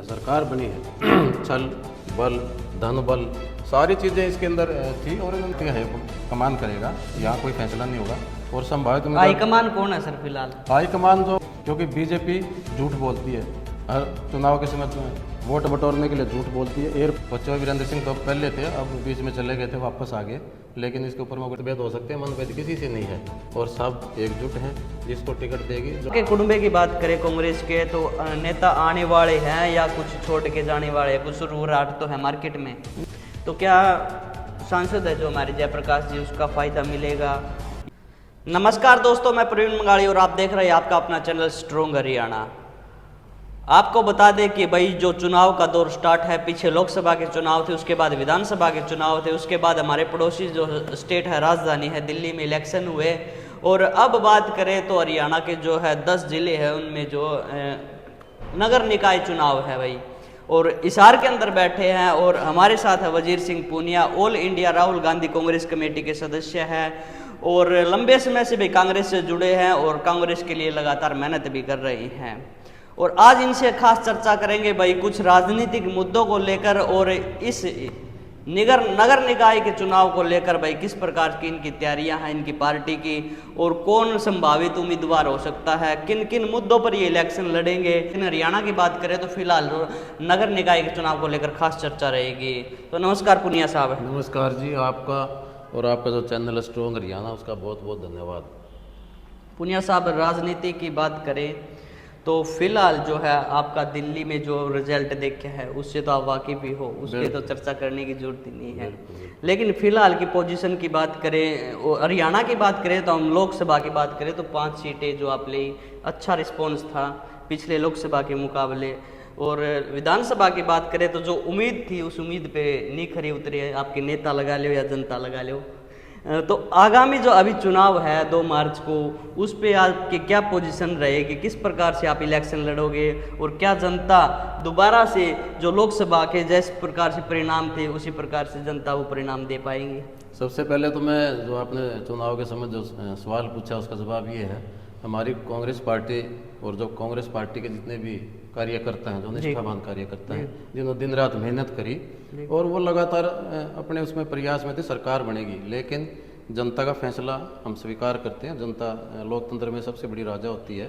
सरकार बनी है छल बल धन बल सारी चीज़ें इसके अंदर थी और इन्होंने है कमान करेगा, यहाँ कोई फैसला नहीं होगा। और संभावित हाईकमान कौन है सर फिलहाल? हाईकमान जो, क्योंकि बीजेपी झूठ बोलती है हर चुनाव के समय वोट बटोरने के लिए झूठ बोलती है। एयर बच्चों वीरेंद्र सिंह तो पहले थे, अब बीच में चले गए थे, वापस आ गए, लेकिन इसके ऊपर मतभेद हो सकते हैं, मनभेद किसी से नहीं है और सब एकजुट हैं जिसको टिकट देगी। के कुटुंबे की बात करें कांग्रेस के तो नेता आने वाले हैं या कुछ छोड़ के जाने वाले हैं, कुछ रूराट तो है मार्केट में, तो क्या सांसद है जो हमारे जयप्रकाश जी उसका फायदा मिलेगा? नमस्कार दोस्तों, मैं प्रवीण मंगाड़ी और आप देख रहे हैं आपका अपना चैनल स्ट्रॉन्ग हरियाणा। आपको बता दें कि भाई जो चुनाव का दौर स्टार्ट है, पीछे लोकसभा के चुनाव थे, उसके बाद विधानसभा के चुनाव थे, उसके बाद हमारे पड़ोसी जो स्टेट है राजधानी है दिल्ली में इलेक्शन हुए, और अब बात करें तो हरियाणा के जो है 10 जिले हैं उनमें जो नगर निकाय चुनाव है भाई, और हिसार के अंदर बैठे हैं और हमारे साथ है Wazir Singh Punia, all India Rahul Gandhi Congress committee के सदस्य हैं और लंबे समय से भी कांग्रेस से जुड़े हैं और कांग्रेस के लिए लगातार मेहनत भी कर रहे हैं। और आज इनसे खास चर्चा करेंगे भाई कुछ राजनीतिक मुद्दों को लेकर और इस नगर निकाय के चुनाव को लेकर भाई किस प्रकार की इनकी तैयारियां हैं इनकी पार्टी की, और कौन संभावित उम्मीदवार हो सकता है, किन किन मुद्दों पर ये इलेक्शन लड़ेंगे। हरियाणा की बात करें तो फिलहाल नगर निकाय के चुनाव को लेकर खास चर्चा रहेगी। तो नमस्कार पुनिया साहब। नमस्कार जी, आपका और आपका जो चैनल स्ट्रॉन्ग हरियाणा उसका बहुत बहुत धन्यवाद। पुनिया साहब, राजनीति की बात करें तो फिलहाल जो है आपका दिल्ली में जो रिजल्ट देखे है उससे तो आप वाकिफ भी हो, उसके तो चर्चा करने की जरूरत ही नहीं है, लेकिन फिलहाल की पोजीशन की बात करें, हरियाणा की बात करें तो हम लोकसभा की बात करें तो 5 सीटें जो आप ली, अच्छा रिस्पॉन्स था पिछले लोकसभा के मुकाबले, और विधानसभा की बात करें तो जो उम्मीद थी उस उम्मीद पे नहीं खरी उतरे, आपके नेता लगा लो या जनता लगा लो। तो आगामी जो अभी चुनाव है 2 मार्च को, उस पे आपकी क्या पोजीशन रहेगी, किस प्रकार से आप इलेक्शन लड़ोगे, और क्या जनता दोबारा से जो लोकसभा के जिस प्रकार से परिणाम थे उसी प्रकार से जनता वो परिणाम दे पाएंगे? सबसे पहले तो मैं जो आपने चुनाव के समय जो सवाल पूछा उसका जवाब ये है, हमारी कांग्रेस पार्टी और जो कांग्रेस पार्टी के जितने भी कार्यकर्ता हैं, जो निष्ठावान कार्यकर्ता हैं, जिन्होंने दिन रात मेहनत करी और वो लगातार अपने उसमें प्रयास में थे सरकार बनेगी, लेकिन जनता का फैसला हम स्वीकार करते हैं। जनता लोकतंत्र में सबसे बड़ी राजा होती है,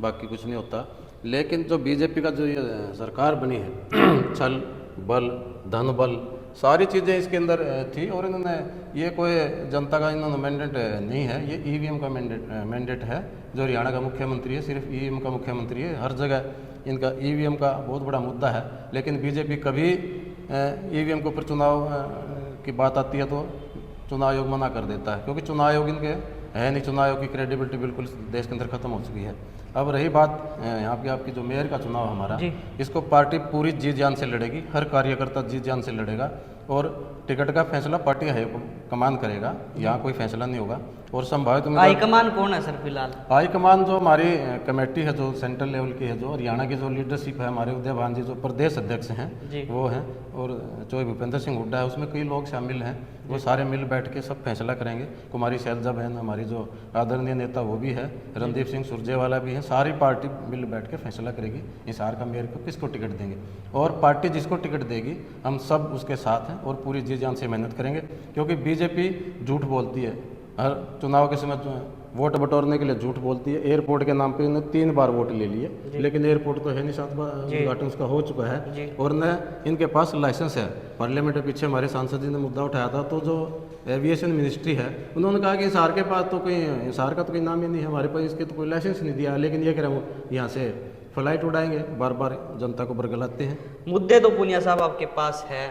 बाकी कुछ नहीं होता। लेकिन जो बीजेपी का जो ये सरकार बनी है छल बल धन बल सारी चीज़ें इसके अंदर थी और इन्होंने ये कोई जनता का इन्होंने मैंडेट नहीं है, ये ईवीएम का मैंडेट है। जो हरियाणा का मुख्यमंत्री है सिर्फ ईवीएम का मुख्यमंत्री है, हर जगह इनका ईवीएम का बहुत बड़ा मुद्दा है, लेकिन बीजेपी कभी ईवीएम के ऊपर चुनाव की बात आती है तो चुनाव आयोग मना कर देता है, क्योंकि चुनाव आयोग इनके है नहीं, चुनाव आयोग की क्रेडिबिलिटी बिल्कुल देश के अंदर खत्म हो चुकी है। अब रही बात यहाँ पे आपकी जो मेयर का चुनाव हमारा, इसको पार्टी पूरी जी जान से लड़ेगी, हर कार्यकर्ता जी जान से लड़ेगा और टिकट का फैसला पार्टी है कमान करेगा, यहाँ कोई फैसला नहीं होगा। और संभावित हाईकमान कौन है सर फिलहाल? हाईकमान जो हमारी कमेटी है जो सेंट्रल लेवल की है, जो हरियाणा की जो लीडरशिप है, हमारे उदय भान जी जो प्रदेश अध्यक्ष हैं वो हैं, और जो भूपेंद्र सिंह हुड्डा है उसमें कई लोग शामिल हैं, वो सारे मिल बैठ के सब फैसला करेंगे। कुमारी शैलजा बहन हमारी जो आदरणीय नेता वो भी है, रणदीप सिंह सुरजेवाला भी है, सारी पार्टी मिल बैठ के फैसला करेगी हिसार का मेयर को किसको टिकट देंगे, और पार्टी जिसको टिकट देगी हम सब उसके साथ हैं और पूरी जी जान से मेहनत करेंगे, क्योंकि बीजेपी झूठ बोलती है, हर चुनाव के समय वोट बटोरने के लिए झूठ बोलती है। एयरपोर्ट के नाम पे उन्होंने 3 बार वोट ले लिए, लेकिन एयरपोर्ट तो है नहीं, 7 बार उद्घाटन उसका हो चुका है और न इनके पास लाइसेंस है। पार्लियामेंट में पीछे हमारे सांसद जी ने मुद्दा उठाया था, तो जो एविएशन मिनिस्ट्री है उन्होंने कहा कि हिसार के पास तो कोई, हिसार का तो कोई नाम ही नहीं है, हमारे पास इसके तो कोई लाइसेंस नहीं दिया, लेकिन ये कह रहे हैं यहाँ से फ्लाइट उड़ाएंगे, बार बार जनता को बरगलाते हैं। मुद्दे तो पुनिया साहब आपके पास है,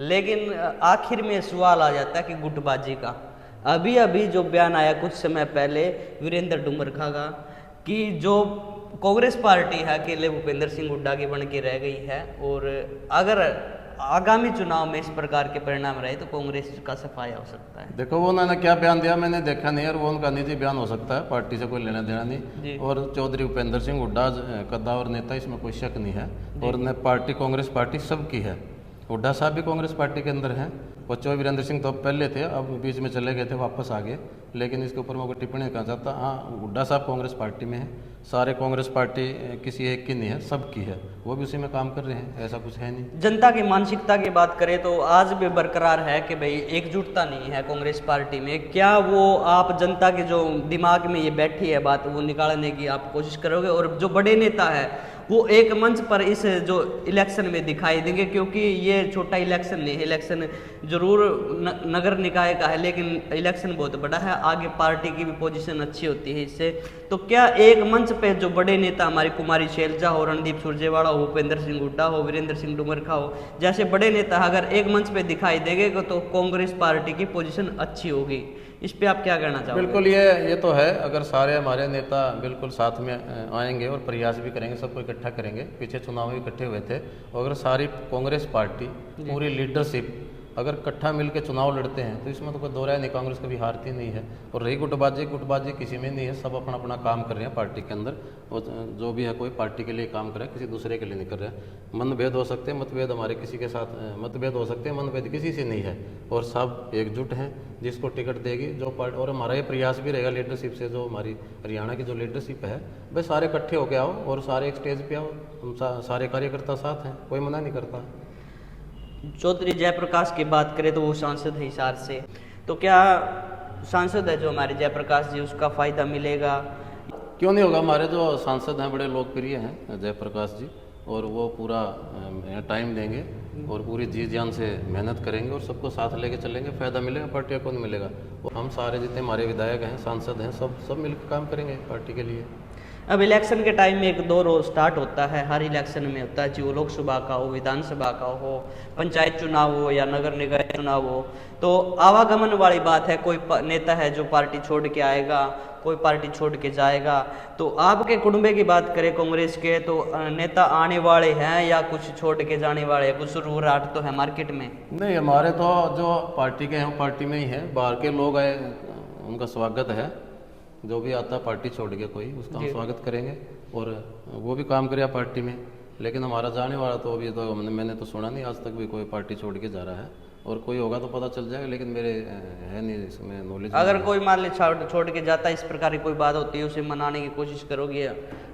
लेकिन आखिर में सवाल आ जाता है कि गुटबाजी का। अभी जो बयान आया कुछ समय पहले वीरेंद्र डुमरखा का कि जो कांग्रेस पार्टी है अकेले भूपेंद्र सिंह हुड्डा की बन के रह गई है, और अगर आगामी चुनाव में इस प्रकार के परिणाम रहे तो कांग्रेस का सफाया हो सकता है। देखो वो उन्होंने क्या बयान दिया मैंने देखा नहीं, और वो उनका निजी बयान हो सकता है, पार्टी से कोई लेना देना नहीं। और चौधरी भूपेंद्र सिंह हुड्डा कद्दावर नेता, इसमें कोई शक नहीं है, और न पार्टी कांग्रेस पार्टी सबकी है। हुड्डा साहब भी कांग्रेस पार्टी के अंदर हैं बच्चों वीरेंद्र सिंह तो पहले थे, अब बीच में चले गए थे, वापस आ गए। लेकिन इसके ऊपर मैं कोई टिप्पणी करना चाहता। हाँ, हुड्डा साहब कांग्रेस पार्टी में है, सारे कांग्रेस पार्टी किसी एक की नहीं है, सबकी है, वो भी उसी में काम कर रहे हैं, ऐसा कुछ है नहीं। जनता की मानसिकता की बात करें तो आज भी बरकरार है कि भाई एकजुटता नहीं है कांग्रेस पार्टी में। क्या वो आप जनता के जो दिमाग में ये बैठी है बात वो निकालने की आप कोशिश करोगे, और जो बड़े नेता है वो एक मंच पर इस जो इलेक्शन में दिखाई देंगे? क्योंकि ये छोटा इलेक्शन नहीं है, इलेक्शन जरूर नगर निकाय का है, लेकिन इलेक्शन बहुत बड़ा है, आगे पार्टी की भी पोजीशन अच्छी होती है इससे। तो क्या एक मंच पे जो बड़े नेता हमारी कुमारी शैलजा हो, रणदीप सुरजेवाला हो, भूपेंद्र सिंह हुड्डा हो, वीरेंद्र सिंह डुमरखा हो, जैसे बड़े नेता अगर एक मंच पे दिखाई देंगे तो कांग्रेस पार्टी की पोजीशन अच्छी होगी? इस पे आप क्या कहना चाहोगे? बिल्कुल, ये तो है। अगर सारे हमारे नेता बिल्कुल साथ में आएंगे और प्रयास भी करेंगे, सबको इकट्ठा करेंगे, पीछे चुनाव में इकट्ठे हुए थे, और अगर सारी कांग्रेस पार्टी पूरी लीडरशिप अगर इकट्ठा मिलकर चुनाव लड़ते हैं तो इसमें तो कोई दो राय नहीं, कांग्रेस कभी हारती नहीं है। और रही गुटबाजी किसी में नहीं है, सब अपना अपना काम कर रहे हैं पार्टी के अंदर, और जो भी है कोई पार्टी के लिए काम कर रहा है, किसी दूसरे के लिए नहीं कर रहा है। मनभेद हो सकते हैं, मतभेद हमारे किसी के साथ मतभेद हो सकते हैं, मनभेद किसी से नहीं है, और सब एकजुट हैं। जिसको टिकट देगी जो पार्टी, और हमारा ये प्रयास भी रहेगा लीडरशिप से, जो हमारी हरियाणा की जो लीडरशिप है, भाई सारे इकट्ठे होके आओ और सारे एक स्टेज पे आओ, हम सारे कार्यकर्ता साथ हैं, कोई मना नहीं करता। चौधरी जयप्रकाश की बात करें तो वो सांसद है हिसार से, तो क्या सांसद है जो हमारे जयप्रकाश जी, उसका फ़ायदा मिलेगा? क्यों नहीं होगा, हमारे जो सांसद हैं बड़े लोकप्रिय हैं जयप्रकाश जी, और वो पूरा टाइम देंगे और पूरी जी जान से मेहनत करेंगे और सबको साथ लेके चलेंगे, फ़ायदा मिलेगा, पार्टी को नहीं मिलेगा। और हम सारे जितने हमारे विधायक हैं, सांसद हैं, सब मिलकर काम करेंगे पार्टी के लिए। अब इलेक्शन के टाइम में एक दौर स्टार्ट होता है, हर इलेक्शन में होता है, चाहे वो लोकसभा का हो, विधानसभा का हो, पंचायत चुनाव हो या नगर निगम चुनाव हो। तो आवागमन वाली बात है, कोई नेता है जो पार्टी छोड़ के आएगा, कोई पार्टी छोड़ के जाएगा। तो आपके कुटुंबे की बात करें कांग्रेस के, तो नेता आने वाले हैं या कुछ छोड़ के जाने वाले हैं? कुछ रूराट तो है मार्केट में? नहीं, हमारे तो जो पार्टी के हैं वो पार्टी में ही है, बाहर के लोग आए उनका स्वागत है, जो भी आता पार्टी छोड़ के कोई, उसका हम स्वागत करेंगे और वो भी काम करेगा पार्टी में। लेकिन हमारा जाने वाला तो अभी तो मैंने तो सुना नहीं आज तक भी कोई पार्टी छोड़ के जा रहा है, और कोई होगा तो पता चल जाएगा, लेकिन मेरे है नहीं इसमें नॉलेज। अगर कोई मान ले छोड़ के जाता है, इस प्रकार की कोई बात होती है, उसे मनाने की कोशिश करोगे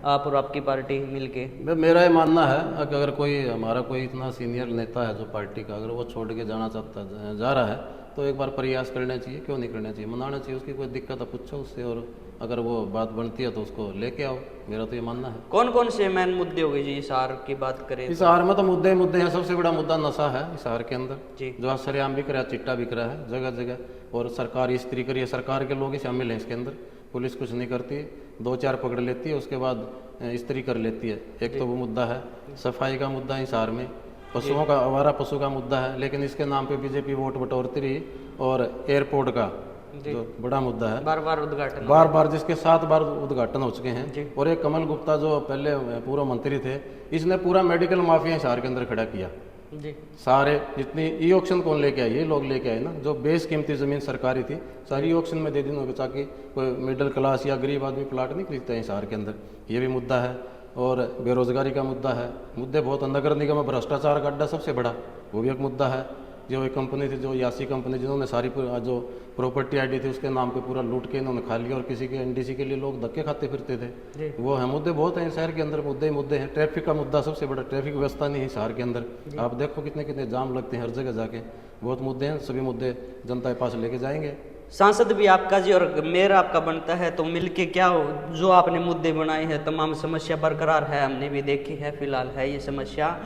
आप और आपकी पार्टी मिलके? मेरा ये मानना है कि अगर कोई हमारा कोई इतना सीनियर नेता है जो पार्टी का, अगर वो छोड़ के जाना चाहता जा रहा है तो एक बार प्रयास करना चाहिए, क्यों नहीं करना चाहिए, मनाना चाहिए। उसकी कोई दिक्कत है पूछो उससे, और अगर वो बात बनती है तो उसको लेके आओ, मेरा तो ये मानना है। कौन कौन से मेन मुद्दे हो गए जी हिसार की बात करें? हिसार में तो मुद्दे हैं। सबसे बड़ा मुद्दा नशा है हिसार के अंदर जी, जो सरेआम बिक रहा है, चिट्टा बिक रहा है जगह जगह, और सरकार इस्त्री करी है, सरकार के लोग ही शामिल हैं इसके अंदर, पुलिस कुछ नहीं करती, 2-4 पकड़ लेती है, उसके बाद इस्त्री कर लेती है। एक तो वो मुद्दा है। सफाई का मुद्दा हिसार में, पशुओं का, आवारा पशु का मुद्दा है, लेकिन इसके नाम पे बीजेपी वोट बटोरती रही। और एयरपोर्ट का जो बड़ा मुद्दा है, बार बार जिसके 7 बार उद्घाटन हो चुके हैं। और एक कमल गुप्ता जो पहले पूर्व मंत्री थे, इसने पूरा मेडिकल माफिया हिसार के अंदर खड़ा किया जी। सारे जितनी ई ऑक्शन कौन लेके आए, ये लोग लेके आए ना, जो बेशकीमती ज़मीन सरकारी थी सारी ऑक्शन में दे दी उन्होंने, ताकि कोई मिडिल क्लास या गरीब आदमी प्लाट नहीं खरीदते हैं हिसार के अंदर, ये भी मुद्दा है। और बेरोजगारी का मुद्दा है, मुद्दे बहुत। नगर निगम में भ्रष्टाचार का अड्डा सबसे बड़ा, वो भी एक मुद्दा है। जो एक कंपनी थी, जो यासी कंपनी, जिन्होंने सारी जो प्रॉपर्टी आईडी थी उसके नाम पे पूरा लूट के इन्होंने खा लिया, और किसी के एनडीसी के लिए लोग धक्के खाते फिरते थे, वो है। मुद्दे बहुत हैं शहर के अंदर, मुद्दे हैं। ट्रैफिक का मुद्दा सबसे बड़ा, ट्रैफिक व्यवस्था नहीं है शहर के अंदर, आप देखो कितने कितने जाम लगते हैं हर जगह जाके, बहुत मुद्दे हैं। सभी मुद्दे जनता के पास लेके जाएंगे। सांसद भी आपका जी और मेयर आपका बनता है, तो मिलके क्या हो, जो आपने मुद्दे बनाए हैं, तमाम समस्या बरकरार है, हमने भी देखी है, फिलहाल है ये समस्या,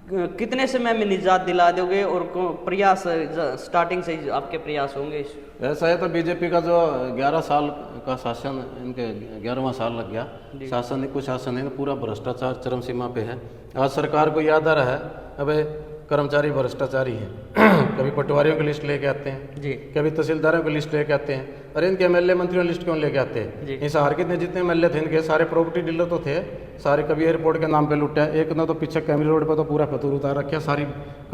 कितने समय में निजात दिला दोगे? और प्रयास स्टार्टिंग से ही आपके प्रयास होंगे? ऐसा है तो बीजेपी का जो 11 साल का शासन, इनके 11वां साल लग गया शासन, कुछ शासन है, पूरा भ्रष्टाचार चरम सीमा पे है। आज सरकार को याद आ रहा है, अबे कर्मचारी भ्रष्टाचारी है कभी पटवारियों की लिस्ट लेके आते हैं जी, कभी तहसीलदारों की लिस्ट लेके आते हैं। अरे इनके एमएलए मंत्रियों की लिस्ट क्यों लेके आते हैं? इस हार के जितने एमएलए थे इनके सारे प्रॉपर्टी डीलर तो थे, सारे कभी एयरपोर्ट के नाम पे लुटा है। एक ने तो पीछे कैमरी रोड पे तो पूरा फतूर उतार रखा, सारी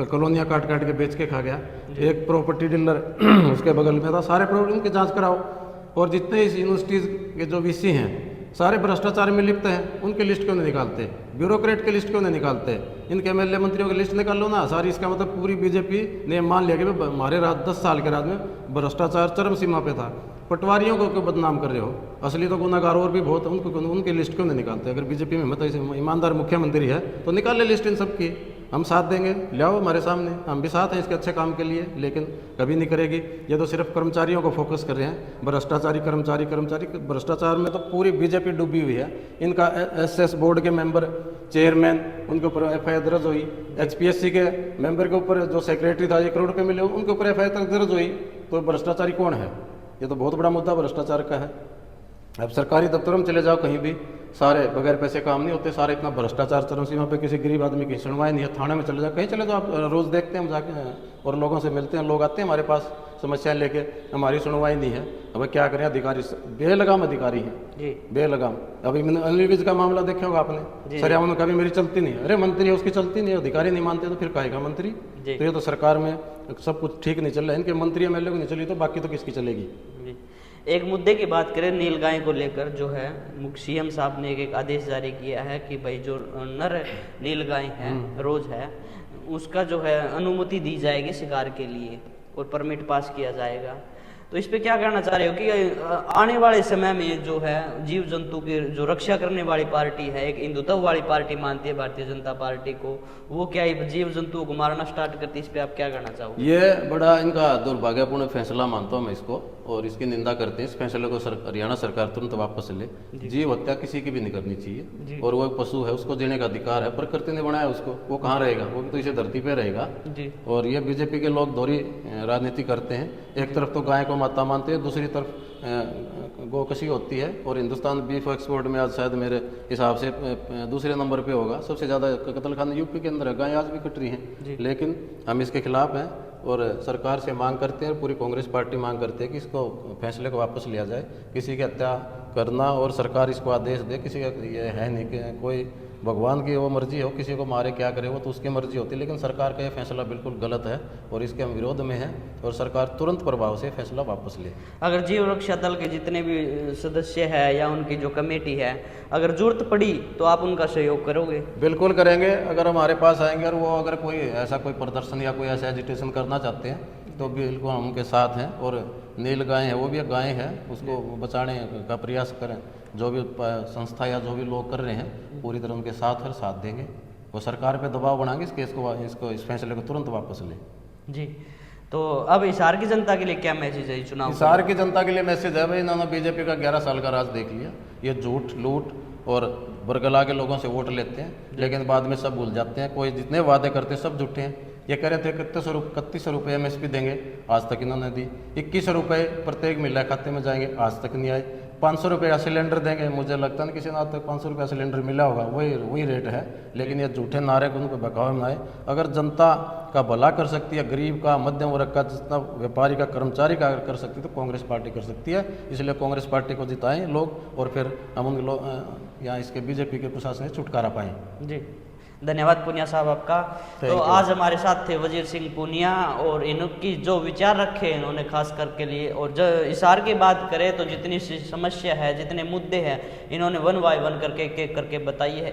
कॉलोनियाँ काट काट के बेच के खा गया। एक प्रॉपर्टी डीलर उसके बगल में था, सारे प्रॉपर्टी की जाँच कराओ। और जितने इस यूनिवर्सिटीज़ के जो वीसी हैं सारे भ्रष्टाचार में लिप्त हैं, उनकी लिस्ट क्यों नहीं निकालते? ब्यूरोक्रेट की लिस्ट क्यों नहीं निकालते? इनके एमएलए मंत्रियों की लिस्ट निकाल लो ना सारी। इसका मतलब पूरी बीजेपी ने मान लिया कि हमारे 10 साल के राज में भ्रष्टाचार चरम सीमा पे था। पटवारियों को क्यों बदनाम कर रहे हो? असली तो गुनाहगार और भी बहुत, उनकी लिस्ट क्यों नहीं निकालते? अगर बीजेपी में मतलब ईमानदार मुख्यमंत्री है तो निकाले लिस्ट इन सब की, हम साथ देंगे, ले आओ हमारे सामने, हम भी साथ हैं इसके अच्छे काम के लिए। लेकिन कभी नहीं करेगी। ये तो सिर्फ कर्मचारियों को फोकस कर रहे हैं, भ्रष्टाचारी कर्मचारी। भ्रष्टाचार में तो पूरी बीजेपी डूबी हुई है। इनका एसएस बोर्ड के मेंबर, चेयरमैन, उनके ऊपर एफआईआर दर्ज हुई। एचपीएससी के मेंबर के ऊपर जो सेक्रेटरी था 1 करोड़ रुपये मिले, उनके ऊपर एफआईआर दर्ज हुई। तो भ्रष्टाचारी कौन है? ये तो बहुत बड़ा मुद्दा भ्रष्टाचार का है। अब सरकारी दफ्तरों में चले जाओ कहीं भी, सारे बगैर पैसे काम नहीं होते, सारे इतना भ्रष्टाचार चरम सीमा पे, किसी गरीब आदमी की सुनवाई नहीं है। थाने में चले जाओ, कहीं चले जाओ, आप रोज़ देखते हैं हम जाके और लोगों से मिलते हैं, लोग आते हैं हमारे पास समस्याएं लेके, हमारी सुनवाई नहीं है। अब क्या करें, अधिकारी बेलगाम अधिकारी हैं, बेलगाम। अभी अनिल विज का मामला देखा होगा आपने, सरिया में कभी मेरी चलती नहीं है। अरे मंत्री है, उसकी चलती नहीं है, अधिकारी नहीं मानते तो फिर कहेगा मंत्री? तो ये तो सरकार में सब कुछ ठीक नहीं चल रहा है। इनके मंत्री एमएलए को नहीं चली तो बाकी तो किसकी चलेगी? एक मुद्दे की बात करें, नीलगाय को लेकर जो है सीएम साहब ने एक आदेश जारी किया है कि भाई जो नर नीलगाय है, रोज है, उसका जो है अनुमति दी जाएगी शिकार के लिए और परमिट पास किया जाएगा। तो इस पे क्या कहना चाह रहे हो कि आने वाले समय में जो है जीव जंतु की जो रक्षा करने वाली पार्टी है, एक हिंदुत्व वाली पार्टी मानती है भारतीय जनता पार्टी को, वो क्या जीव जंतुओं को मारना स्टार्ट करती है? इस पे आप क्या कहना चाहोगे? ये बड़ा इनका दुर्भाग्यपूर्ण फैसला मानता हूँ मैं इसको, और इसकी निंदा करते हैं। इस फैसले को हरियाणा सरकार तुरंत वापस ले। जीव हत्या किसी की भी नहीं करनी चाहिए, और वो एक पशु है, उसको जीने का अधिकार है, प्रकृति ने बनाया उसको, वो कहाँ रहेगा? वो भी तो इसे धरती पे रहेगा। और ये बीजेपी के लोग दोहरी राजनीति करते हैं। एक तरफ तो गाय को माता मानते हैं, दूसरी तरफ गोकशी होती है। और हिंदुस्तान बीफ एक्सपोर्ट में आज शायद मेरे हिसाब से दूसरे नंबर पे होगा, सबसे ज़्यादा कत्लखाना यूपी के अंदर है। गाय आज भी कट रही हैं, लेकिन हम इसके खिलाफ हैं और सरकार से मांग करते हैं, पूरी कांग्रेस पार्टी मांग करती है कि इसको फैसले को वापस लिया जाए। किसी की हत्या करना और सरकार इसको आदेश दे, किसी का ये है नहीं कि कोई भगवान की वो मर्जी हो, किसी को मारे क्या करे वो तो उसकी मर्जी होती है। लेकिन सरकार का ये फैसला बिल्कुल गलत है और इसके हम विरोध में हैं, और सरकार तुरंत प्रभाव से फैसला वापस ले। अगर जीव रक्षा दल के जितने भी सदस्य हैं या उनकी जो कमेटी है, अगर जरूरत पड़ी तो आप उनका सहयोग करोगे? बिल्कुल करेंगे। अगर हमारे पास आएंगे और वो अगर कोई ऐसा कोई प्रदर्शन या कोई ऐसा एजिटेशन करना चाहते हैं तो बिल्कुल हम उनके साथ हैं। और नील गाय है, वो भी एक गाय है, उसको बचाने का प्रयास करें। जो भी संस्था या जो भी लोग कर रहे हैं पूरी तरह उनके साथ हर साथ देंगे। वो सरकार पे दबाव बनाएंगे इस फैसले को तुरंत वापस ले। जी, तो अब हिसार की जनता के लिए क्या मैसेज है चुनाव? हिसार की जनता के लिए मैसेज है भाई, इन्होंने बीजेपी का 11 साल का राज देख लिया। ये झूठ लूट और बरगला के लोगों से वोट लेते हैं, लेकिन बाद में सब भूल जाते हैं। कोई जितने वादे करते हैं सब झूठे हैं। ये कह रहे थे 3100 रुपये MSP देंगे, आज तक इन्होंने दी। 2100 रुपये प्रत्येक महिला खाते में जाएंगे, आज तक नहीं आए। 500 रुपये का सिलेंडर देंगे, मुझे लगता नहीं किसी ने आज तक 500 रुपये सिलेंडर मिला होगा, वही रेट है। लेकिन ये झूठे नारे को उनको बहकावे में आए। अगर जनता का भला कर सकती है, गरीब का, मध्यम वर्ग का, जितना व्यापारी का, कर्मचारी का कर सकती है तो कांग्रेस पार्टी कर सकती है। इसलिए कांग्रेस पार्टी को जिताएं लोग और फिर हम उन लोग यहाँ इसके बीजेपी के प्रशासन से छुटकारा पाएँ। जी, धन्यवाद पूनिया साहब आपका। तो आज हमारे साथ थे वजीर सिंह पूनिया, और इनकी जो विचार रखे इन्होंने खास करके लिए, और जो हिसार की बात करें तो जितनी समस्या है, जितने मुद्दे हैं, इन्होंने 1 बाय 1 करके एक एक करके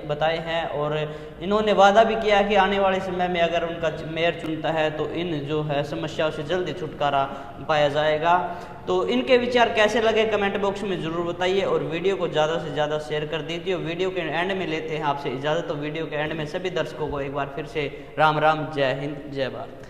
बताए हैं। और इन्होंने वादा भी किया कि आने वाले समय में अगर उनका मेयर चुनता है तो इन जो है समस्याओं से जल्दी छुटकारा पाया जाएगा। तो इनके विचार कैसे लगे कमेंट बॉक्स में ज़रूर बताइए, और वीडियो को ज़्यादा से ज़्यादा शेयर कर दीजिए। वीडियो के एंड में लेते हैं आपसे इजाज़त। तो वीडियो के एंड में सभी दर्शकों को एक बार फिर से राम राम, जय हिंद, जय भारत।